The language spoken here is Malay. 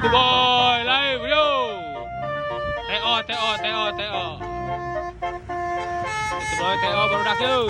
Itu boy, live yo. Teo. Itu boy, Teo baru dak yo.